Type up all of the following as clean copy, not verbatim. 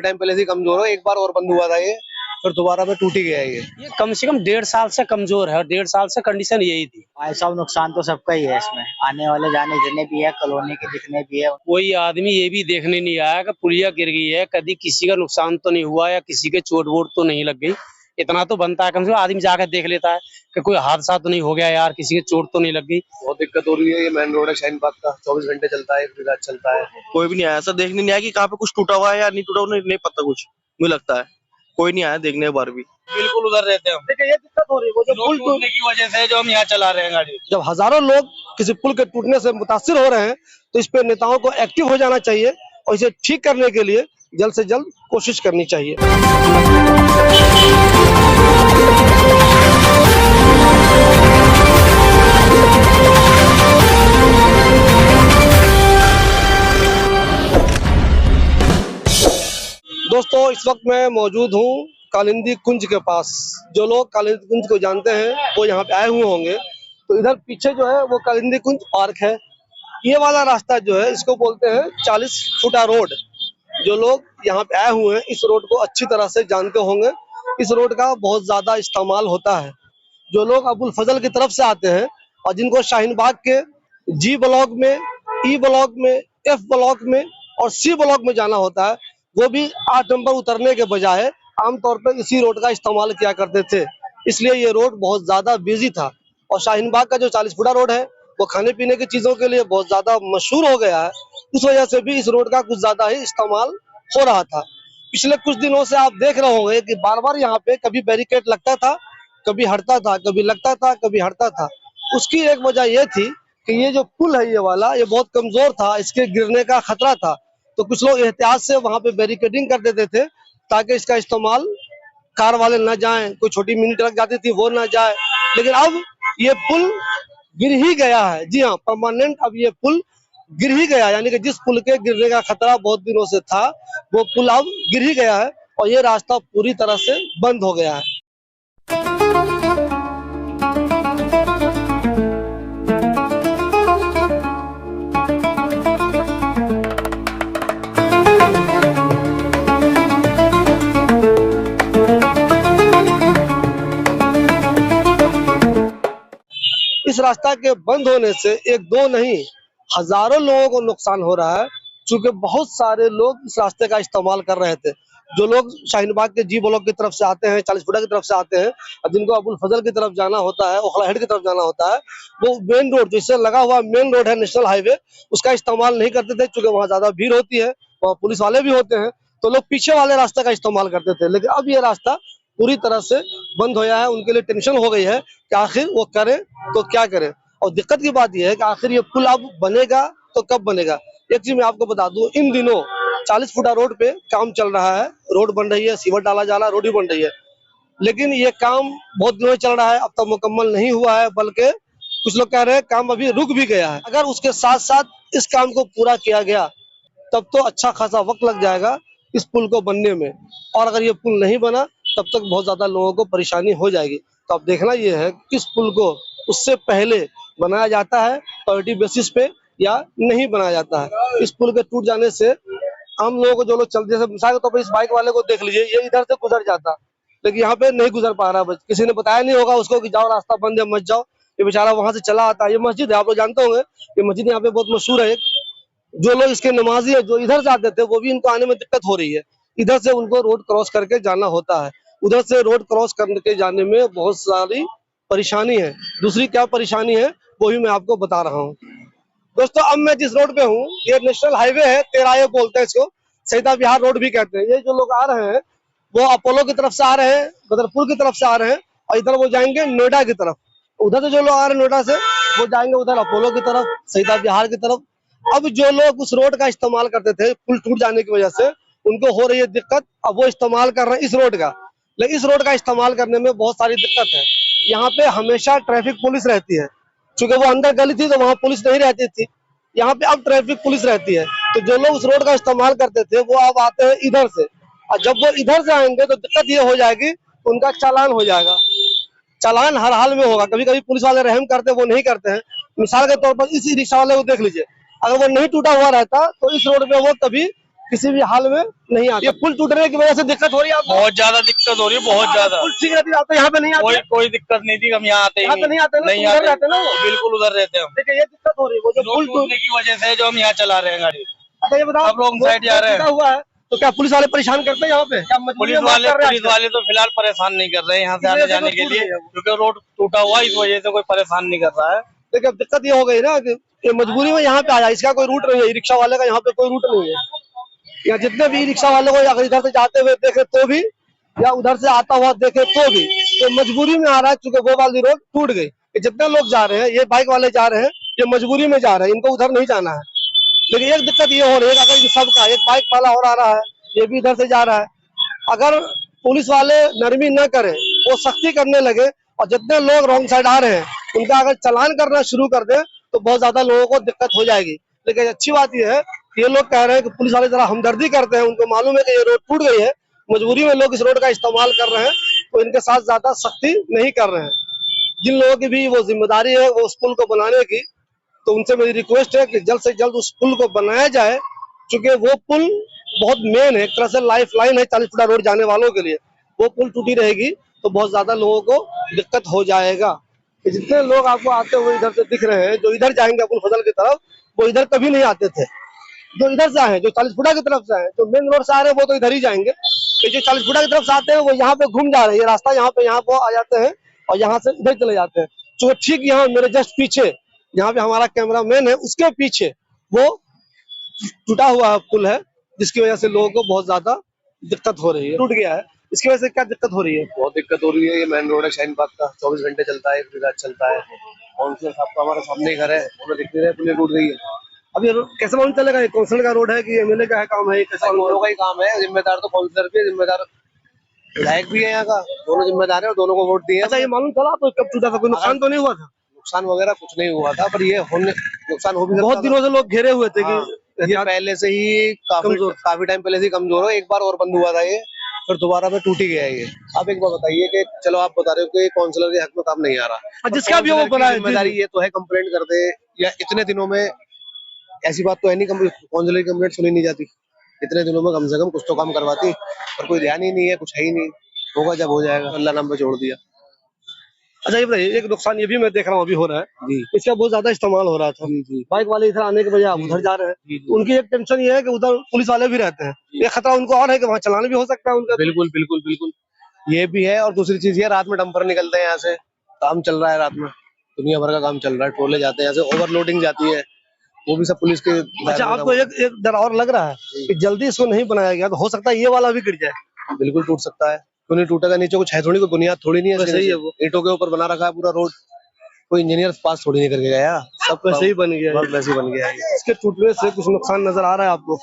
Time पहले से कमजोर हो, एक बार और बंद हुआ था ये, फिर दोबारा में टूट ही गया ये कम से कम 1.5 साल से कमजोर है और 1.5 साल से कंडीशन यही थी। भाई साहब नुकसान तो सबका ही है इसमें, आने वाले जाने जितने भी है कॉलोनी के जितने भी है। कोई आदमी ये भी देखने नहीं आया कि पुलिया गिर गई है, कभी किसी का नुकसान तो नहीं हुआ या किसी के चोट वोट तो नहीं लग गई। इतना तो बनता है कम से कम आदमी जाकर देख लेता है कि कोई हादसा तो नहीं हो गया यार, किसी के चोट तो नहीं लग गई। बहुत दिक्कत हो रही है। ये मेन रोड है शाहीन बाग का, 24 घंटे चलता है, चलता है। कोई भी नहीं आया सर, देखने नहीं आया कि कहाँ पे कुछ टूटा हुआ है या नहीं टूटा हुआ, नहीं पता कुछ। मुझे लगता है कोई नहीं आया देखने एक बार भी। बिल्कुल उधर रहते हैं हम। देखिए ये दिक्कत हो रही है, वो जो पुल टूटने की वजह से जो हम यहाँ चला रहे हैं गाड़ी। जब हजारों लोग किसी पुल के टूटने से मुतासिर हो रहे हैं, तो इस पे नेताओं को एक्टिव हो जाना चाहिए और इसे ठीक करने के लिए जल्द से जल्द कोशिश करनी चाहिए। दोस्तों, इस वक्त मैं मौजूद हूँ कालिंदी कुंज के पास। जो लोग कालिंदी कुंज को जानते हैं वो यहाँ पे आए हुए होंगे। तो इधर पीछे जो है वो कालिंदी कुंज पार्क है। ये वाला रास्ता जो है इसको बोलते हैं 40 फुटा रोड। जो लोग यहाँ पे आए हुए हैं इस रोड को अच्छी तरह से जानते होंगे। इस रोड का बहुत ज्यादा इस्तेमाल होता है। जो लोग अबुल फजल की तरफ से आते हैं और जिनको शाहीन बाग के जी ब्लॉक में, ई ब्लॉक में, एफ ब्लॉक में और सी ब्लॉक में जाना होता है, वो भी 8 नंबर उतरने के बजाय आमतौर पर इसी रोड का इस्तेमाल किया करते थे। इसलिए ये रोड बहुत ज्यादा बिजी था। और शाहीन बाग का जो 40 फुटा रोड है वो खाने पीने की चीजों के लिए बहुत ज्यादा मशहूर हो गया है। उस वजह से भी इस रोड का कुछ ज्यादा ही इस्तेमाल हो रहा था। पिछले कुछ दिनों से आप देख रहे होंगे कि बार बार यहाँ पे कभी बैरिकेड लगता था, कभी हटता था, कभी लगता था, कभी हटता था। उसकी एक वजह ये थी कि ये जो पुल है ये वाला, ये बहुत कमजोर था, इसके गिरने का खतरा था। तो कुछ लोग एहतियात से वहां पे बैरिकेडिंग कर देते थे ताकि इसका इस्तेमाल कार वाले ना जाएं, कोई छोटी मिनी ट्रक जाती थी वो ना जाए। लेकिन अब ये पुल गिर ही गया है। जी हाँ, परमानेंट अब ये पुल गिर ही गया, यानी कि जिस पुल के गिरने का खतरा बहुत दिनों से था वो पुल अब गिर ही गया है और ये रास्ता पूरी तरह से बंद हो गया है। इस रास्ता के बंद होने से एक दो नहीं हजारों लोगों को नुकसान हो रहा है, क्योंकि बहुत सारे लोग इस रास्ते का इस्तेमाल कर रहे थे। जो लोग शाहीन बाग के जी ब्लॉक की तरफ से आते हैं, 40 फुटा की तरफ से आते हैं और जिनको अबुल फजल की तरफ जाना होता है, ओखला हेड की तरफ जाना होता है, वो मेन रोड जिससे लगा हुआ मेन रोड है नेशनल हाईवे, उसका इस्तेमाल नहीं करते थे क्योंकि वहाँ ज्यादा भीड़ होती है, वहाँ पुलिस वाले भी होते हैं। तो लोग पीछे वाले रास्ते का इस्तेमाल करते थे। लेकिन अब ये रास्ता पूरी तरह से बंद हो गया है। उनके लिए टेंशन हो गई है कि आखिर वो करें तो क्या करें। और दिक्कत की बात यह है कि आखिर ये पुल अब बनेगा तो कब बनेगा। एक चीज मैं आपको बता दूं, इन दिनों 40 फुटा रोड पे काम चल रहा है, रोड बन रही है, सीवर डाला जा रहा है, रोड भी बन रही है। लेकिन ये काम बहुत दिनों से चल रहा है, अब तक मुकम्मल नहीं हुआ है, बल्कि कुछ लोग कह रहे हैं काम अभी रुक भी गया है। अगर उसके साथ साथ इस काम को पूरा किया गया तब तो अच्छा खासा वक्त लग जाएगा इस पुल को बनने में, और अगर ये पुल नहीं बना तब तक बहुत ज्यादा लोगों को परेशानी हो जाएगी। तो अब देखना ये है कि इस पुल को उससे पहले बनाया जाता है प्रायोरिटी बेसिस पे या नहीं बनाया जाता है। इस पुल के टूट जाने से आम लोगों को, जो लोग चलते, जैसे मिसाल के तौर पर इस बाइक वाले को देख लीजिए, ये इधर से गुजर जाता लेकिन यहाँ पे नहीं गुजर पा रहा। किसी ने बताया नहीं होगा उसको कि जाओ रास्ता बंद है मत जाओ, ये बेचारा वहां से चला आता है। ये मस्जिद है, आप लोग जानते होंगे, ये मस्जिद यहाँ पे बहुत मशहूर है। जो लोग इसके नमाजी है जो इधर से आते थे वो भी इनको आने में दिक्कत हो रही है। इधर से उनको रोड क्रॉस करके जाना होता है, उधर से रोड क्रॉस करके जाने में बहुत सारी परेशानी है। दूसरी क्या परेशानी है वो भी मैं आपको बता रहा हूँ। दोस्तों, अब मैं जिस रोड पे हूँ ये नेशनल हाईवे है, तेराए बोलते हैं इसको, सईदा विहार रोड भी कहते हैं। ये जो लोग आ रहे हैं वो अपोलो की तरफ से आ रहे हैं, बदरपुर की तरफ से आ रहे हैं, और इधर वो जाएंगे नोएडा की तरफ। उधर से जो लोग आ रहे हैं नोएडा से वो जाएंगे उधर अपोलो की तरफ, सईदा विहार की तरफ। अब जो लोग उस रोड का इस्तेमाल करते थे पुल टूट जाने की वजह से उनको हो रही है दिक्कत, अब वो इस्तेमाल कर रहे हैं इस रोड का। लेकिन इस रोड का इस्तेमाल करने में बहुत सारी दिक्कत है। यहाँ पे हमेशा ट्रैफिक पुलिस रहती है, क्योंकि वो अंदर गली थी तो वहाँ पुलिस नहीं रहती थी। यहाँ पे अब ट्रैफिक पुलिस रहती है। तो जो लोग उस रोड का इस्तेमाल करते थे वो अब आते हैं इधर से, और जब वो इधर से आएंगे तो दिक्कत ये हो जाएगी, उनका चालान हो जाएगा। चालान हर हाल में होगा। कभी कभी पुलिस वाले रहम करते वो नहीं करते हैं। मिसाल के तौर पर इस रिक्शा वाले को देख लीजिए, अगर वो नहीं टूटा हुआ रहता तो इस रोड पे वो कभी किसी भी हाल में नहीं आता। ये पुल टूटने की वजह से दिक्कत हो रही है आपको? बहुत ज्यादा दिक्कत हो रही है, बहुत ज्यादा। पुल ठीक रहती है, आप तो यहाँ पे नहीं आते? कोई दिक्कत नहीं थी, हम यहाँ आते यहाँ पे नहीं आते ना, नहीं उधर आते, रहते ना वो? बिल्कुल उधर रहते हैं हम। देखिए ये दिक्कत हो रही है, वो जो पुल टूटने की वजह से जो हम यहाँ चला रहे हैं गाड़ी। अच्छा ये बताओ, सब लोग साइड जा रहे हैं। टूटा हुआ है तो क्या पुलिस वाले परेशान करते हैं यहाँ पे? क्या मजबूरी में मार कर रहे हैं? पुलिस वाले तो फिलहाल परेशान नहीं कर रहे हैं यहाँ से आने जाने के लिए, क्योंकि रोड टूटा हुआ, इस वजह से कोई परेशान नहीं कर रहा है। देखिए अब दिक्कत ये हो गई ना कि ये मजबूरी में यहाँ पे आया, इसका कोई रूट नहीं है, रिक्शा वाले का यहाँ पे कोई रूट नहीं है। या जितने भी रिक्शा वाले को अगर इधर से जाते हुए देखे तो भी, या उधर से आता हुआ देखे तो भी, ये मजबूरी में आ रहा है, क्योंकि वो वाली रोड टूट गई। ये जितने लोग जा रहे हैं, ये बाइक वाले जा रहे हैं, ये मजबूरी में जा रहे हैं, इनको उधर नहीं जाना है। लेकिन एक दिक्कत ये हो रही है, अगर सबका एक बाइक वाला और आ रहा है, ये भी इधर से जा रहा है, अगर पुलिस वाले नरमी न करें, वो सख्ती करने लगे और जितने लोग रॉन्ग साइड आ रहे हैं उनका अगर चालान करना शुरू कर दे तो बहुत ज्यादा लोगों को दिक्कत हो जाएगी। लेकिन अच्छी बात यह है कि ये लोग कह रहे हैं कि पुलिस वाले जरा हमदर्दी करते हैं, उनको मालूम है कि ये रोड टूट गई है, मजबूरी में लोग इस रोड का इस्तेमाल कर रहे हैं, तो इनके साथ ज्यादा सख्ती नहीं कर रहे हैं। जिन लोगों की भी वो जिम्मेदारी है वो उस पुल को बनाने की, तो उनसे मेरी रिक्वेस्ट है कि जल्द से जल्द उस पुल को बनाया जाए, क्योंकि वो पुल बहुत मेन है, एक तरह से लाइफ लाइन है 40 फुटा रोड जाने वालों के लिए। वो पुल टूटी रहेगी तो बहुत ज्यादा लोगों को दिक्कत हो जाएगा। जितने लोग आपको आते हुए इधर से दिख रहे हैं, जो इधर जाएंगे अबुल फजल की तरफ, वो इधर कभी नहीं आते थे। जो इधर से आए, जो 40 फुटा की तरफ से आए, जो मेन रोड से आ रहे हैं वो तो इधर ही जाएंगे। जो 40 फुटा की तरफ से आते हैं वो यहाँ पे घूम जा रहे हैं, ये रास्ता यहाँ पे आ जाते हैं और यहाँ से इधर चले जाते हैं। जो ठीक यहाँ मेरे जस्ट पीछे, यहाँ पे हमारा कैमरा मैन है, उसके पीछे वो टूटा हुआ पुल है, जिसकी वजह से लोगों को बहुत ज्यादा दिक्कत हो रही है। टूट गया है, इसकी वजह से क्या दिक्कत हो रही है? बहुत दिक्कत हो रही है। ये मेन रोड है शाहीन बाग का, 24 घंटे चलता है, पूरी रात चलता है। काउंसिलर साहब तो हमारे सामने ही घर है, हमें दिख नहीं रहे पुल टूट गई है। अब ये कैसे मालूम चलेगा ये काउंसिलर का रोड है कि एमएलए का है काम है? कैसे दोनों का ही काम है, जिम्मेदार तो काउंसिलर भी है, जिम्मेदार विधायक भी है यहाँ का, दोनों जिम्मेदार है और दोनों को वोट दिए। अच्छा ये मालूम चला तो कब टूटा था? कोई नुकसान तो नहीं हुआ था? नुकसान वगैरह कुछ नहीं हुआ था, पर ये होने नुकसान हो भी सकता बहुत था। दिनों से लोग घेरे हुए थे कि ये पहले से ही काफी टाइम पहले से ही कमजोर हो, एक बार और बंद हुआ था ये, फिर दोबारा में टूट ही गया ये। आप एक बार बताइए कि चलो आप बता रहे हो कि काउंसलर के हक में काम नहीं आ रहा, जिसका भी वो बना जिम्मेदारी ये तो है कंप्लेंट कर दे, या इतने दिनों में ऐसी बात तो है नहीं काउंसलर की कंप्लेंट सुनी नहीं जाती, इतने दिनों में कम से कम कुछ तो काम करवाती, पर कोई ध्यान ही नहीं है, कुछ है ही नहीं। होगा जब हो जाएगा, अल्लाह नाम पे छोड़ दिया। अच्छा ये बताइए, एक नुकसान ये भी मैं देख रहा हूँ अभी हो रहा है जी, इसका बहुत ज्यादा इस्तेमाल हो रहा था जी। बाइक वाले इधर आने के बजाय आप उधर जा रहे हैं, उनकी एक टेंशन ये है कि उधर पुलिस वाले भी रहते हैं, ये खतरा उनको और है कि वहाँ चलान भी हो सकता है उनका। बिल्कुल बिल्कुल बिल्कुल, ये भी है। और दूसरी चीज ये, रात में डंपर निकलते हैं यहाँ से, काम चल रहा है रात में, दुनिया भर का काम चल रहा है, टोले जाते हैं यहाँ से, ओवरलोडिंग जाती है, वो भी सब पुलिस के। अच्छा आपको एक डर और लग रहा है कि जल्दी इसको नहीं बनाया गया तो हो सकता है ये वाला भी गिर जाए? बिल्कुल टूट सकता है, क्यों नहीं टूटेगा? नीचे कुछ है थोड़ी, कोई बुनियाद थोड़ी नहीं है, सही है, वो ईंटों के ऊपर बना रखा है पूरा रोड, कोई इंजीनियर पास थोड़ी नहीं करके गया, सब वैसे ही बन गया, बहुत वैसे ही बन गया है। इसके टूटने से कुछ नुकसान नजर आ रहा है आपको?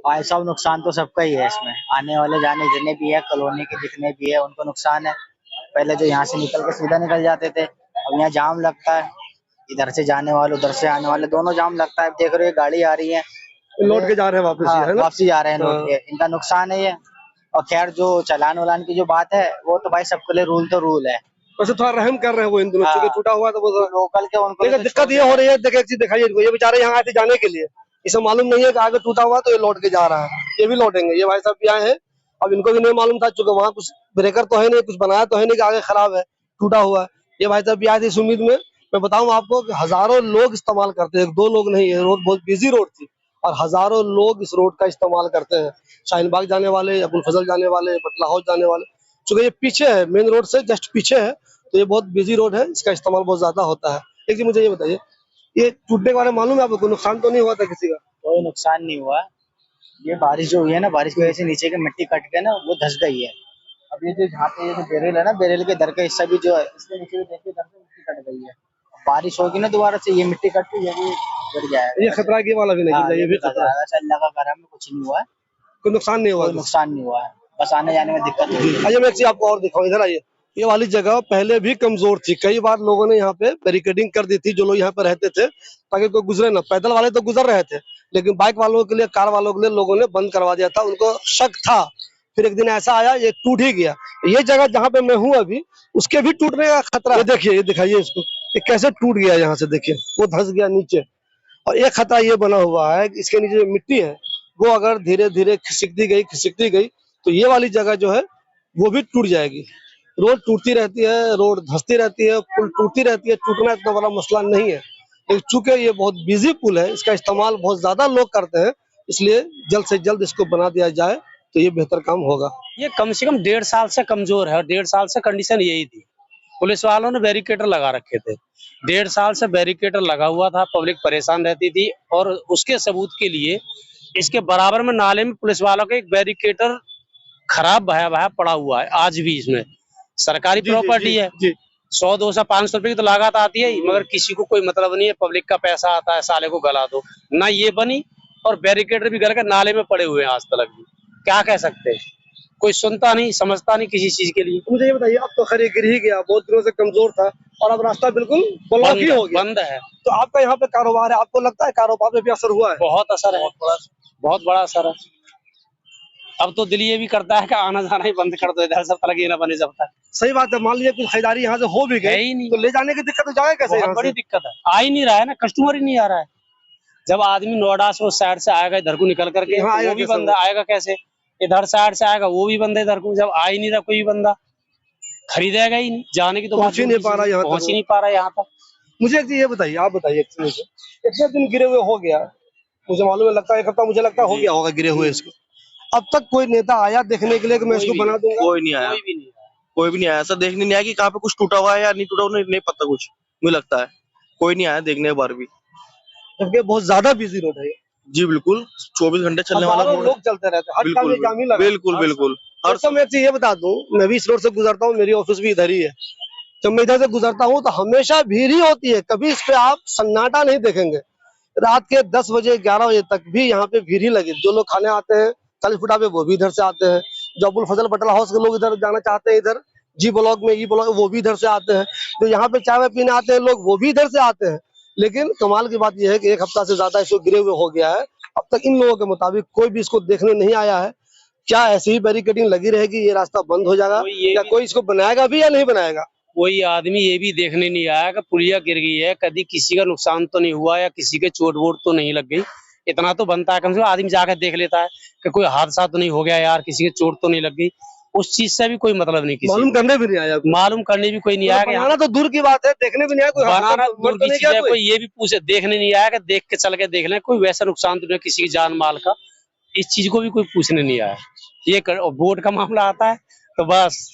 भाई साहब नुकसान तो सबका ही है इसमें, आने वाले जाने जितने भी है, कॉलोनी के जितने भी है, उनको नुकसान है। पहले जो यहाँ से निकल के सीधा निकल जाते थे, अब यहाँ जाम लगता है, इधर से जाने वाले उधर से आने वाले दोनों जाम लगता है। अब देख रहे हो गाड़ी आ रही है, लौट के जा रहे हैं वापस, हाँ, है ना? वापसी जा रहे हैं लौट के, इनका नुकसान है ये। और खैर जो चलान वलान की जो बात है, वो तो भाई सबके लिए रूल तो रूल है, वैसे थोड़ा रहम कर रहे हैं वो इन दोनों, क्योंकि टूटा हुआ है तो वो लोकल के उनको। लेकिन दिक्कत ये हो रही है, देखिए एक चीज दिखाइए इनको, ये बेचारे यहाँ आते जाने के लिए, इसे मालूम नहीं है कि आगे टूटा हुआ तो ये लौट के जा रहा है, ये भी लौटेंगे, ये भाई साहब भी आए हैं, अब इनको भी नहीं मालूम था, चूंकि वहाँ कुछ ब्रेकर तो है नहीं, कुछ बनाया तो है नहीं कि आगे खराब है, टूटा हुआ है। ये भाई साहब भी आए थे इस उम्मीद में। मैं बताऊं आपको कि हजारों लोग इस्तेमाल करते हैं, 2 लोग नहीं, ये रोड बहुत बिजी रोड थी और हजारों लोग इस रोड का इस्तेमाल करते हैं, शाहीन बाग जाने वाले, अबुल फजल जाने वाले, बटला हाउस जाने वाले। चूंकि ये पीछे है, मेन रोड से जस्ट पीछे है, तो ये बहुत बिजी रोड है, इसका इस्तेमाल बहुत ज्यादा होता है। एक चीज मुझे ये बताइए, ये टूटने के बारे में मालूम है आपको? नुकसान तो नहीं हुआ था किसी का? कोई नुकसान नहीं हुआ, ये बारिश जो हुई है ना, बारिश की वजह से नीचे की मिट्टी कट के ना वो धस गई है। अब ये जो यहाँ पे ये जो बेरेल है ना, बेरेल के दर का हिस्सा भी जो है, इसके नीचे भी देखिए दर से मिट्टी कट गई है। बारिश होगी ना दोबारा से, ये मिट्टी कट के ये भी गिर जाएगा। ये खतरा की वाला भी नहीं गिर जाए, ये भी खतरा है। अल्लाह का करम है, कुछ नहीं हुआ है, कोई नुकसान नहीं हुआ? कोई नुकसान नहीं हुआ है, बस आने जाने में दिक्कत हुई है। आइए मैं एक चीज आपको और दिखाऊं, इधर आइए। ये वाली जगह पहले भी कमजोर थी, कई बार लोगों ने यहाँ पे बैरिकेडिंग कर दी थी, जो लोग यहाँ पे रहते थे, ताकि कोई गुजरे ना। पैदल वाले तो गुजर रहे थे, लेकिन बाइक वालों के लिए, कार वालों के लिए लोगों ने बंद करवा दिया था, उनको शक था। फिर एक दिन ऐसा आया, ये टूट ही गया। ये जगह जहाँ पे मैं हूँ अभी, उसके भी टूटने का खतरा। ये देखिए, ये दिखाइए इसको, ये कैसे टूट गया, यहाँ से देखिए वो धंस गया नीचे। और एक खतरा ये बना हुआ है कि इसके नीचे जो मिट्टी है वो अगर धीरे धीरे खिसकती गई तो ये वाली जगह जो है वो भी टूट जाएगी। रोड टूटती रहती है, रोड धंसती रहती है, पुल टूटती रहती है। टूटना इतना बड़ा मसला नहीं है, लेकिन चूंकि ये बहुत बिजी पुल है, इसका इस्तेमाल बहुत ज्यादा लोग करते हैं, इसलिए जल्द से जल्द इसको बना दिया जाए तो ये बेहतर काम होगा। ये कम से कम 1.5 साल से कमजोर है और 1.5 साल से कंडीशन यही थी। पुलिस वालों ने बैरिकेटर लगा रखे थे, 1.5 साल से बैरिकेटर लगा हुआ था, पब्लिक परेशान रहती थी। और उसके सबूत के लिए इसके बराबर में नाले में पुलिस वालों का एक बैरिकेटर खराब बहाया पड़ा हुआ है आज भी। इसमें सरकारी प्रॉपर्टी है, 100, 200, 500 रुपए की तो लागत आती है, मगर किसी को कोई मतलब नहीं है। पब्लिक का पैसा आता है, साले को गला दो ना। ये बनी और बैरिकेटर भी गल के नाले में पड़े हुए हैं आज तक भी। क्या कह सकते हैं, कोई सुनता नहीं समझता नहीं किसी चीज के लिए। मुझे ये बताइए, अब तो खैर गिर ही गया, बहुत दिनों से कमजोर था और अब रास्ता बिल्कुल ब्लॉक ही हो गया, बंद है। तो आपका यहाँ पे कारोबार है, आपको लगता है कारोबार में भी असर हुआ है? बहुत असर है, बहुत बड़ा असर है। अब तो दिल ये भी करता है कि आना जाना ही बंद कर दो, इधर सब तक ये ना बने जब तक। सही बात है, मान लीजिए कुछ खरीदारी यहाँ से हो भी है गई ही नहीं, तो ले जाने की दिक्कत हो जाएगा कैसे? बहुत बड़ी दिक्कत है, आ ही नहीं रहा है ना, कस्टमर ही नहीं आ रहा है। जब आदमी नोएडा से उस साइड से आएगा इधर को निकल करके, यहाँ वो भी बंदा आएगा कैसे? इधर साइड से आएगा वो भी बंदा इधर को, जब आ ही नहीं रहा कोई बंदा, खरीदेगा ही नहीं, जाने की तो पहुंच ही नहीं पा रहा यहाँ तक। पहुंच ही नहीं पा रहा यहाँ तक। मुझे एक चीज ये बताइए, आप बताइए, इतने दिन गिरे हुए हो गया, मुझे मालूम है, लगता है 1 हफ्ता मुझे लगता है हो गया होगा गिरे हुए इसको। अब तक कोई नेता आया देखने के लिए कि मैं इसको बना दूंगा? कोई नहीं आया, कोई भी नहीं आया। ऐसा देखने नहीं आया कि कहाँ पे कुछ टूटा हुआ है या नहीं टूटा हुआ, नहीं पता कुछ। मुझे लगता है कोई नहीं आया देखने एक बार भी, जबकि बहुत ज्यादा बिजी रोड है। जी बिल्कुल, 24 घंटे चलने वाला रोड है। लोग चलते रहते हैं, हर काम में जाम ही लगा। बिल्कुल बिल्कुल। हर समय एक चीज ये बता दूं, मैं भी इस रोड से गुजरता हूँ, मेरी ऑफिस भी इधर ही है। जब मैं इधर से गुजरता हूँ तो हमेशा भीड़ ही होती है, कभी इस पे आप सन्नाटा नहीं देखेंगे। रात के 10 बजे 11 बजे तक भी यहाँ पे भीड़ ही लगी। जो लोग खाने आते हैं 40 फुटा पे, वो भी इधर से आते हैं। जो अबुल फजल पटेल हाउस के लोग इधर जाना चाहते हैं, इधर जी ब्लॉक में, ई ब्लॉक, वो भी इधर से आते हैं। जो यहाँ पे चाय पीने आते हैं लोग, वो भी इधर से आते हैं। लेकिन कमाल की बात यह है कि 1 हफ्ता से ज्यादा इसको गिरे हुए हो गया है, अब तक इन लोगों के मुताबिक कोई भी इसको देखने नहीं आया है। क्या ऐसी ही बैरिकेडिंग लगी रहेगी, ये रास्ता बंद हो जाएगा, या कोई इसको बनाएगा भी या नहीं बनाएगा? कोई आदमी ये भी देखने नहीं आया कि पुलिया गिर गई है, कभी किसी का नुकसान तो नहीं हुआ या किसी के चोट वोट तो नहीं लग गई। इतना तो बनता है, कम से कम आदमी जाकर देख लेता है कि कोई हादसा तो नहीं हो गया यार, किसी के चोट तो नहीं लग गई। उस चीज से भी कोई मतलब नहीं, किसी मालूम करने भी नहीं आया, मालूम करने भी कोई नहीं आया। बनाना तो दूर की बात है, देखने भी नहीं आया कोई। बनाना दूर की चीज है, कोई ये भी पूछे देखने नहीं आया कि देख के चल के देख लें, कोई वैसा नुकसान तो नहीं किसी की जान माल का, इस चीज को भी कोई पूछने नहीं आया। ये वोट का मामला आता है तो बस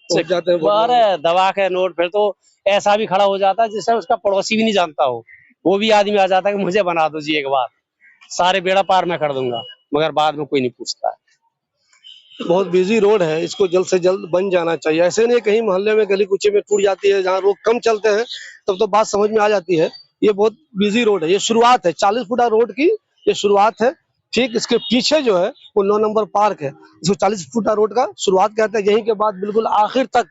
जाते हैं अरे दबा के नोट, फिर तो ऐसा भी खड़ा हो जाता है जिससे उसका पड़ोसी भी नहीं जानता हो, वो भी आदमी आ जाता है कि मुझे बना दो जी एक बार, सारे बेड़ा पार मैं कर दूंगा, मगर बाद में कोई नहीं पूछता है। बहुत बिजी रोड है, इसको जल्द से जल्द बन जाना चाहिए। ऐसे नहीं कहीं मोहल्ले में गली कुचे में टूट जाती है, जहाँ लोग कम चलते हैं तब तो बात समझ में आ जाती है। ये बहुत बिजी रोड है, ये शुरुआत है 40 फुटा रोड की, ये शुरुआत है। ठीक इसके पीछे जो है वो 9 नंबर पार्क है, इसको 40 फुटा रोड का शुरुआत कहते हैं। यहीं के बाद बिल्कुल आखिर तक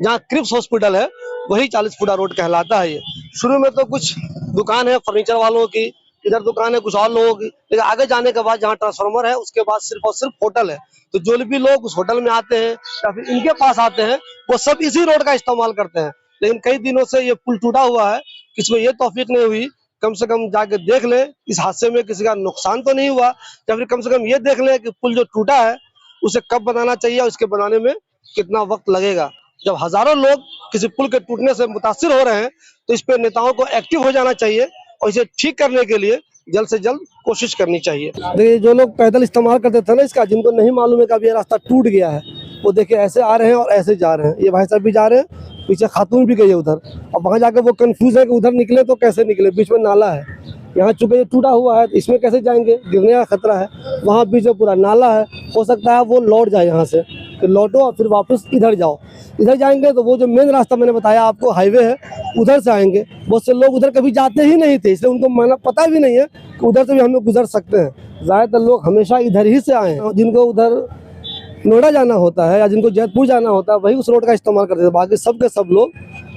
जहाँ क्रिप्स हॉस्पिटल है वही 40 फुटा रोड कहलाता है। ये शुरू में तो कुछ दुकान है फर्नीचर वालों की, इधर दुकान है कुछ और लोगों की, लेकिन आगे जाने के बाद जहाँ ट्रांसफार्मर है उसके बाद सिर्फ और सिर्फ होटल है। तो जो भी लोग उस होटल में आते हैं या फिर इनके पास आते हैं वो सब इसी रोड का इस्तेमाल करते हैं। लेकिन कई दिनों से ये पुल टूटा हुआ है, इसमें ये तौफीक नहीं हुई कम से कम जाके देख ले इस हादसे में किसी का नुकसान तो नहीं हुआ, या फिर कम से कम ये देख ले कि पुल जो टूटा है उसे कब बनाना चाहिए और उसके बनाने में कितना वक्त लगेगा। जब हजारों लोग किसी पुल के टूटने से मुतासिर हो रहे हैं तो इस पे नेताओं को एक्टिव हो जाना चाहिए और इसे ठीक करने के लिए जल्द से जल्द कोशिश करनी चाहिए। देखिए जो लोग पैदल इस्तेमाल करते थे ना इसका, जिनको नहीं मालूम है कि अब ये रास्ता टूट गया है, वो देखिए ऐसे आ रहे हैं और ऐसे जा रहे हैं। ये भाई साहब भी जा रहे हैं, पीछे खातून भी गई है उधर। अब वहाँ जाके वो कंफ्यूज है कि उधर निकले तो कैसे निकले, बीच में नाला है। यहाँ चूंकि ये टूटा हुआ है तो इसमें कैसे जाएंगे, गिरने का खतरा है। वहाँ बीच में पूरा नाला है, हो सकता है वो लौट जाए यहाँ से, फिर लौटो और फिर वापस इधर जाओ। इधर जाएंगे तो वो जो मेन रास्ता मैंने बताया आपको हाईवे है, उधर से आएंगे। बहुत से लोग उधर कभी जाते ही नहीं थे, इसलिए उनको माना पता भी नहीं है कि उधर से भी हम लोग गुजर सकते हैं। ज़्यादातर लोग हमेशा इधर ही से आए हैं। जिनको उधर नोएडा जाना होता है या जिनको जयपुर जाना होता है वही उस रोड का इस्तेमाल करते थे, बाकी सब के सब लोग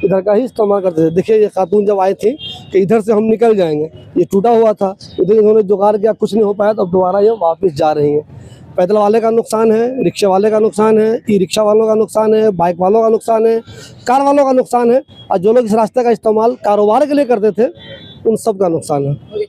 इधर का ही इस्तेमाल करते थे। देखिए ये खातून जब आई थी कि इधर से हम निकल जाएंगे, ये टूटा हुआ था, इधर इन्होंने जुगाड़ किया, कुछ नहीं हो पाया तो अब दोबारा ये वापस जा रही हैं। पैदल वाले का नुकसान है, रिक्शे वाले का नुकसान है, ई रिक्शा वालों का नुकसान है, बाइक वालों का नुकसान है, कार वालों का नुकसान है, और जो लोग इस रास्ते का इस्तेमाल कारोबार के लिए करते थे उन सब का नुकसान है।